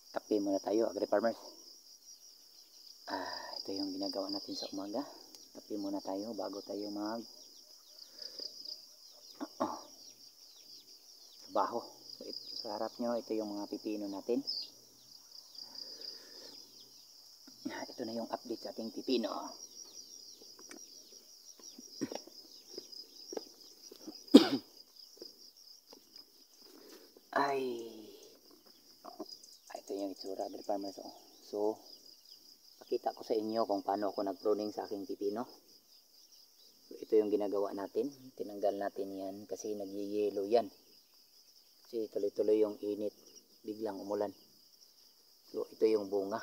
Kape muna tayo, agri-farmers. Ito yung ginagawa natin sa umaga. Kape muna tayo bago tayo trabaho. So, sa harap nyo, ito yung mga pipino natin. Ito na yung update sa ating pipino. Ito yung itsura, agri-farmers. So, pakita ko sa inyo kung paano ako nag-pruning sa aking pipino. So, ito yung ginagawa natin. Tinanggal natin yan kasi nagyayelo yan. Kasi tuloy-tuloy yung init. Biglang umulan. So, ito yung bunga.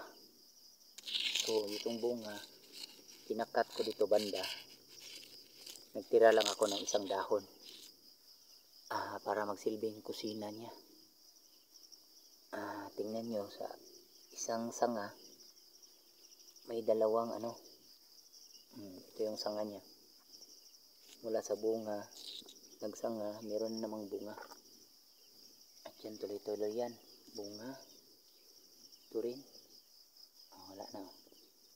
So, itong bunga, kinakat ko dito banda. Nagtira lang ako ng isang dahon. Para magsilbing kusina niya. Tingnan nyo sa isang sanga. May dalawang ito yung sanga niya. Mula sa bunga, nagsanga, meron namang bunga. At yan, tuloy-tuloy yan. Bunga. Ito rin. Wala na.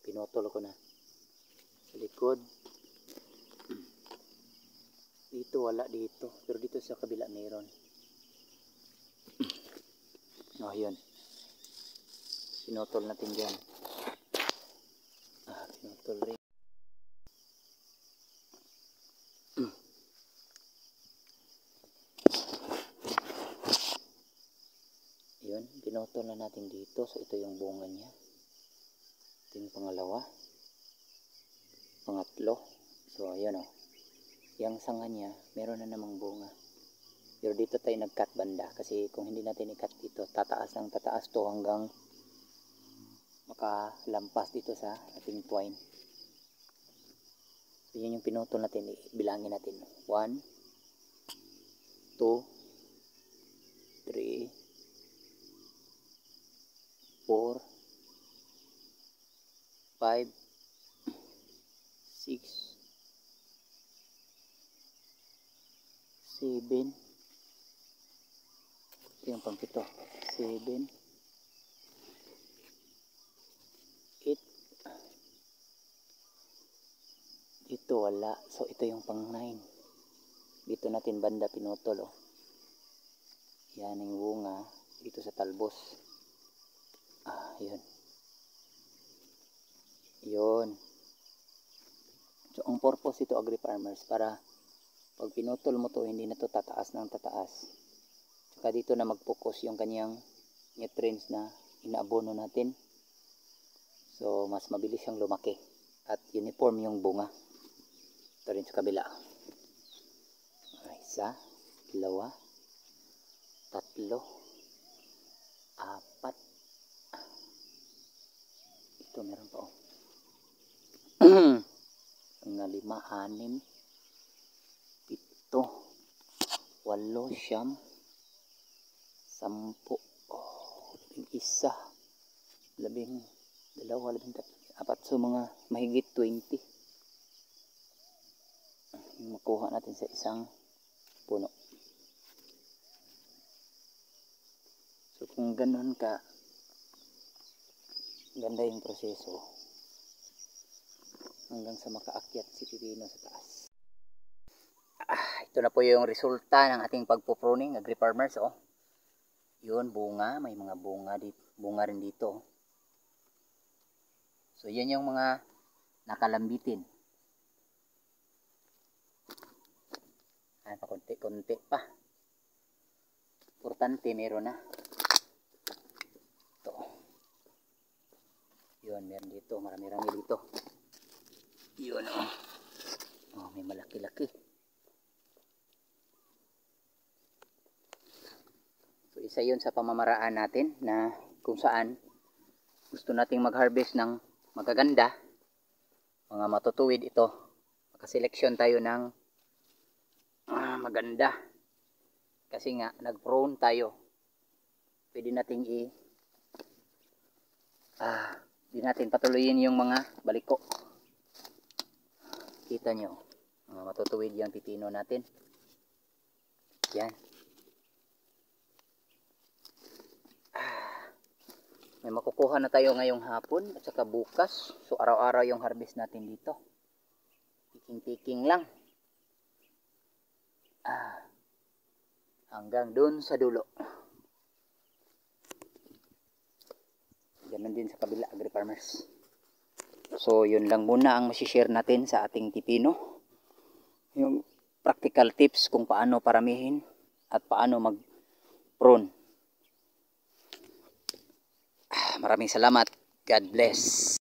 Pinotol ko na. Sa likod. Dito, wala dito. Pero dito sa kabila meron. Yun. Pinotol natin dyan. Pinotol rin. Yun, pinotol na natin dito. So, ito yung bunga niya. Ito yung pangalawa. Pangatlo. So, ayan o. Yang sanga niya, meron na namang bunga. Pero dito tayo nag-cut banda. Kasi kung hindi natin i-cut dito, tataas ng tataas to hanggang makalampas dito sa ating twine. So, yun yung pinutol natin. Bilangin natin. 1, 2, 3, 4, 5, 6, 7. Ito yung pang-pito. 7, 8. Dito wala. So ito yung pang-9. Dito natin banda pinutol. Yan yung bunga. Dito sa talbos. Yun. Yun. So ang purpose ito, agri-farmers, para pag pinutol mo to, hindi na to tataas ng tataas. Saka dito na mag-focus yung kanyang nutrients na inaabono natin. So mas mabilis siyang lumaki. At uniform yung bunga. Ito rin sa kabila. Isa, dalawa, tatlo, apat. Ito meron pa mga 5, 6, 7, 8, 9, 10, 11, 12, 13, 14. So mga mahigit 20 makuha natin sa isang puno. So kung ganun ka ganda yung proseso hanggang sa makaakyat si pipino sa taas. Ito na po yung resulta ng ating pagpupruning, agri-farmers. Yun, bunga, may mga bunga rin dito. So yan yung mga nakalambitin. Konti-konti pa. Importante meron na. Ito. Yun, meron dito. Marami-rami dito. Yun may malaki-laki. So isa yun sa pamamaraan natin na kung saan gusto nating mag-harvest ng magaganda, mga matutuwid ito. Makaseleksyon tayo ng maganda. Kasi nga, nag-prune tayo. Pwede nating di natin patuloyin yung mga baliko. Kita nyo, mga matutuwid yung pipino natin. Yan. May makukuha na tayo ngayong hapon at saka bukas. So araw-araw yung harvest natin dito. Piking-piking lang. Hanggang dun sa dulo. Ganun din sa kabila, agri-farmers. So yun lang muna ang masishare natin sa ating pipino. Yung practical tips kung paano paramihin at paano mag-prune. Maraming salamat. God bless.